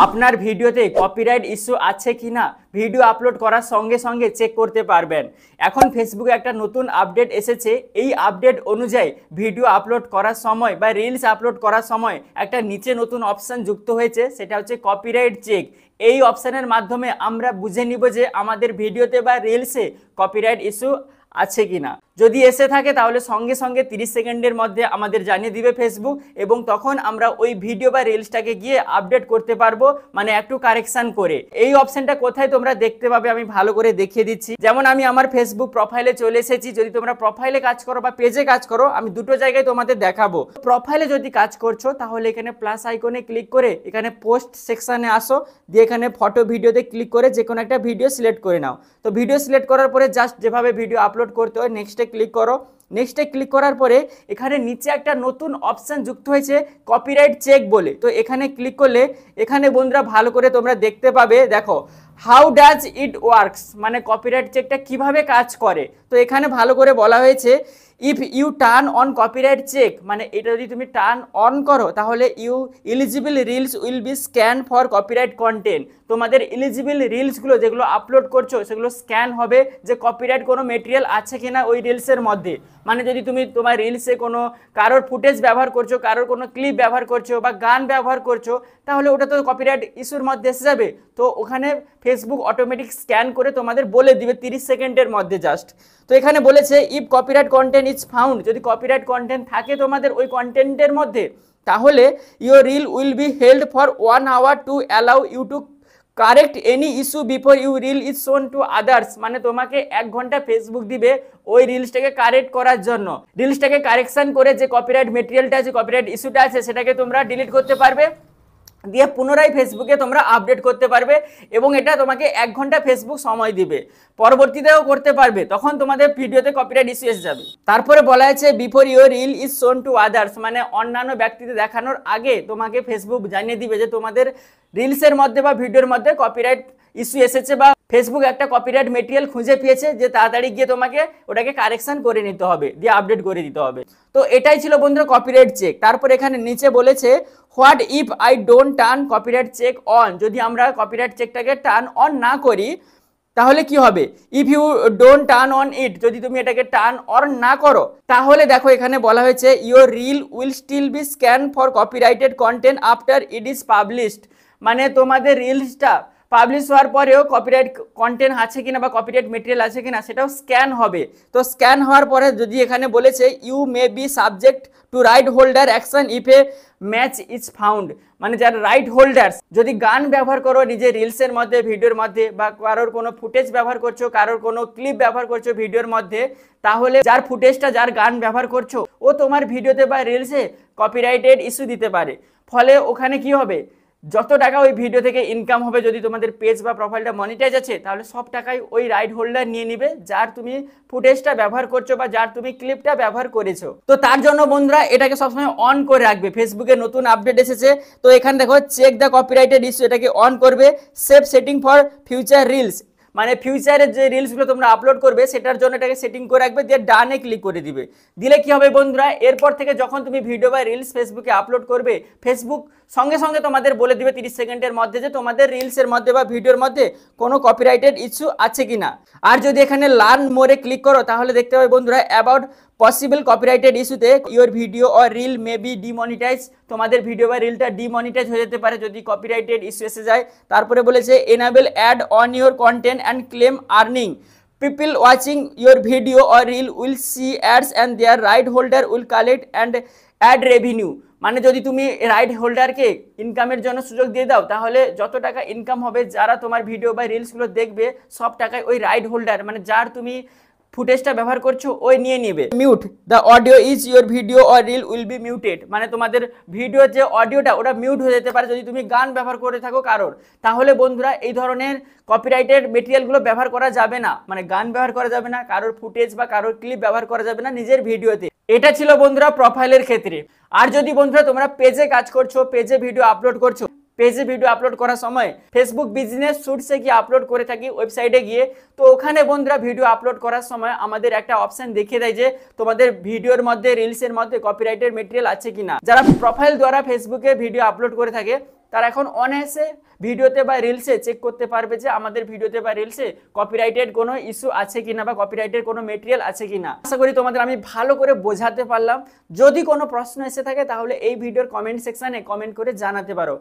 আপনার ভিডিওতে copyright issue আছে কিনা ভিডিও আপলোড করার সঙ্গে সঙ্গে চেক করতে পারবেন। এখন ফেসবুকে একটা নতুন আপডেট এসেছে। এই আপডেট অনুযায়ী ভিডিও আপলোড করার সময় বা রিলস আপলোড করার সময় একটা নিচে নতুন অপশান যুক্ত হয়েছে, সেটা হচ্ছে কপিরাইট চেক। এই অপশানের মাধ্যমে আমরা বুঝে নিব যে আমাদের ভিডিওতে বা রিলসে কপিরাইট ইস্যু আছে কিনা। যদি এসে থাকে তাহলে সঙ্গে সঙ্গে 30 সেকেন্ডের মধ্যে আমাদের জানিয়ে দিবে ফেসবুক, এবং তখন আমরা ওই ভিডিও বা রিলসটাকে গিয়ে আপডেট করতে পারবো, মানে একটু কারেকশান করে। এই অপশনটা কোথায় তোমরা দেখতে পাবে আমি ভালো করে দেখিয়ে দিচ্ছি। যেমন আমি আমার ফেসবুক প্রোফাইলে চলে এসেছি। যদি তোমরা প্রোফাইলে কাজ করো বা পেজে কাজ করো, আমি দুটো জায়গায় তোমাদের দেখাবো। প্রোফাইলে যদি কাজ করছো তাহলে এখানে প্লাস আইকনে ক্লিক করে এখানে পোস্ট সেকশানে আসো, দিয়ে এখানে ফটো ভিডিওতে ক্লিক করে যে কোনো একটা ভিডিও সিলেক্ট করে নাও। তো ভিডিও সিলেক্ট করার পরে জাস্ট যেভাবে ভিডিও আপলোড করতে হয় নেক্সটে ক্লিক করো। নেক্সটে ক্লিক করার পরে এখানে নিচে একটা নতুন অপশান যুক্ত হয়েছে কপিরাইট চেক বলে। তো এখানে ক্লিক করলে এখানে বন্ধুরা ভালো করে তোমরা দেখতে পাবে, দেখো হাউ ডাজ ইট ওয়ার্কস, মানে কপিরাইট চেকটা কিভাবে কাজ করে। তো এখানে ভালো করে বলা হয়েছে if you turn on copyright check, মানে এটা যদি তুমি টার্ন অন করো তাহলে you eligible reels will be scan for copyright content. তোমাদের এলিজিবল রিলসগুলো যেগুলো আপলোড করছো সেগুলো স্ক্যান হবে যে কপিরাইট কোনো মেটেরিয়াল আছে কিনা ওই রিলসের মধ্যে। মানে যদি তুমি তোমার রিলসে কোনো কারোর ফুটেজ ব্যবহার করছো, কারোর কোনো ক্লিপ ব্যবহার করছো বা গান ব্যবহার করছো, তাহলে ওটা তো কপিরাইট ইস্যুর মধ্যে এসে যাবে। তো ওখানে ফেসবুক অটোমেটিক স্ক্যান করে তোমাদের বলে দিবে 30 সেকেন্ডের মধ্যে জাস্ট। তো এখানে বলেছে if copyright content is found, যদি কপিরাইট কন্টেন্ট থাকে তোমাদের ওই কন্টেন্টের মধ্যে, তাহলে your reel will be held for 1 hour to allow you to correct any issue before you reel is shown to others. মানে তোমাকে 1 ঘন্টা ফেসবুক দিবে ওই রিলসটাকে কারেক্ট করার জন্য। রিলসটাকে কারেকশান করে যে কপিরাইট মেটেরিয়ালটা আছে, কপিরাইট ইস্যুটা আছে, সেটাকে তোমরা ডিলিট করতে পারবে, দিয়ে পুনরায় ফেসবুকে তোমরা আপডেট করতে পারবে। এবং এটা তোমাকে 1 ঘন্টা ফেসবুক সময় দিবে, পরবর্তীতেও করতে পারবে, তখন তোমাদের ভিডিওতে কপিরাইট ইস্যু এসে যাবে। তারপরে বলা আছে before your reel is shown to others, মানে অন্যান্য ব্যক্তিদের দেখানোর আগে তোমাকে ফেসবুক জানিয়ে দিবে যে তোমাদের রিলসের মধ্যে বা ভিডিওর মধ্যে কপিরাইট ইস্যু এসেছে বা ফেসবুক একটা কপিরাইট মেটেরিয়াল খুঁজে পেয়েছে, যে তাড়াতাড়ি গিয়ে তোমাকে ওটাকে কারেকশান করে নিতে হবে, দিয়ে আপডেট করে দিতে হবে। তো এটাই ছিল বন্ধুরা কপিরাইট চেক। তারপর এখানে নিচে বলেছে what if I don't turn copyright check on, যদি আমরা কপিরাইট চেকটাকে টার্ন অন না করি তাহলে কি হবে। If you don't turn on it, যদি তুমি এটাকে টার্ন অন না করো তাহলে দেখো এখানে বলা হয়েছে your reel will still be scan for copyrighted content after it is published, মানে তোমাদের রিলসটা পাবলিশ হওয়ার পরেও কপিরাইট কন্টেন্ট আছে কিনা বা কপিরাইট মেটেরিয়াল আছে কিনা সেটাও স্ক্যান হবে। তো স্ক্যান হওয়ার পরে যদি এখানে বলেছে you may be subject to right holder action if a match is found, মানে যারা রাইট হোল্ডার্স, যদি গান ব্যবহার করো নিজের রিলসের মধ্যে ভিডিওর মধ্যে, বা কারোর কোনো ফুটেজ ব্যবহার করছো, কারোর কোনো ক্লিপ ব্যবহার করছো ভিডিওর মধ্যে, তাহলে যার ফুটেজটা যার গান ব্যবহার করছো ও তোমার ভিডিওতে বা রিলসে কপিরাইটেড ইস্যু দিতে পারে। ফলে ওখানে কি হবে, যত টাকা ওই ভিডিও থেকে ইনকাম হবে, যদি তোমাদের পেজ বা প্রোফাইলটা মনিটাইজ আছে তাহলে সব টাকাই ওই রাইট হোল্ডার নিয়ে নিবে যার তুমি ফুটেজটা ব্যবহার করছো বা যার তুমি ক্লিপটা ব্যবহার করেছো। তো তার জন্য বন্ধুরা এটাকে সবসময় অন করে রাখবে। ফেসবুকে নতুন আপডেট এসেছে, তো এখানে দেখো চেক দ্য কপিরাইটেড ইস্যু, এটাকে অন করবে। Save setting for future reels, মানে ফিউচারের যে রিলসগুলো তোমরা আপলোড করবে সেটার জন্য এটাকে সেটিং করে রাখবে, দিয়ে ডানে ক্লিক করে দিবে। দিলে কি হবে বন্ধুরা, এরপর থেকে যখন তুমি ভিডিও বা রিলস ফেসবুকে আপলোড করবে ফেসবুক সঙ্গে সঙ্গে তোমাদের বলে দিবে 30 সেকেন্ডের মধ্যে যে তোমাদের রিলসের মধ্যে বা ভিডিওর মধ্যে কোনো কপিরাইটেড ইস্যু আছে কিনা। আর যদি এখানে লার্ন মোরে ক্লিক করো তাহলে দেখতে পাবে বন্ধুরা অ্যাবাউট পসিবল কপিরাইটেড ইস্যুতে your video or reel may be demonetise, তোমাদের ভিডিও বা রিলটা ডিমনিটাইজ হয়ে যেতে পারে যদি কপিরাইটেড ইস্যু এসে যায়। তারপরে বলেছে enable ad on your content and claim earning, people watching your video or reel will see ads and their right holder will collect and ad revenue, মানে যদি তুমি রাইট হোল্ডারকে ইনকামের জন্য সুযোগ দিয়ে দাও তাহলে যত টাকা ইনকাম হবে যারা তোমার ভিডিও বা রিলসগুলো দেখবে সব টাকায় ওই রাইট হোল্ডার, মানে যার তুমি ফুটেজটা ব্যবহার করছো ওই নিয়ে নেবে। Mute the audio is your video or reel will B muted, মানে তোমাদের ভিডিওর যে অডিওটা ওটা মিউট হয়ে যেতে পারে যদি তুমি গান ব্যবহার করে থাকো কারোর। তাহলে বন্ধুরা এই ধরনের কপিরাইটেড মেটেরিয়ালগুলো ব্যবহার করা যাবে না, মানে গান ব্যবহার করা যাবে না, কারোর ফুটেজ বা কারোর ক্লিপ ব্যবহার করা যাবে না নিজের ভিডিওতে। এটা ছিল বন্ধুরা প্রোফাইলের ক্ষেত্রে। আর যদি বন্ধুরা তোমরা পেজে কাজ করছো, পেজে ভিডিও আপলোড করছো, পেজে ভিডিও আপলোড করার সময় ফেসবুক বিজনেস শুটসে গিয়ে আপলোড করে থাকি ওয়েবসাইটে গিয়ে। তো ওখানে বন্ধুরা ভিডিও আপলোড করার সময় আমাদের একটা অপশন দেখিয়ে দেয় যে তোমাদের ভিডিওর মধ্যে রিলসের মধ্যে কপিরাইটের মেটেরিয়াল আছে কিনা। যারা প্রোফাইল দ্বারা ফেসবুকে ভিডিও আপলোড করে থাকে তারা এখন অনায়াসে ভিডিওতে বা রিলসে চেক করতে পারবে যে আমাদের ভিডিওতে বা রিলসে কপিরাইটেড কোনো ইস্যু আছে কিনা বা কপিরাইটের কোনো মেটেরিয়াল আছে কিনা। আশা করি তোমাদের আমি ভালো করে বোঝাতে পারলাম। যদি কোনো প্রশ্ন এসে থাকে তাহলে এই ভিডিওর কমেন্ট সেকশনে কমেন্ট করে জানাতে পারো।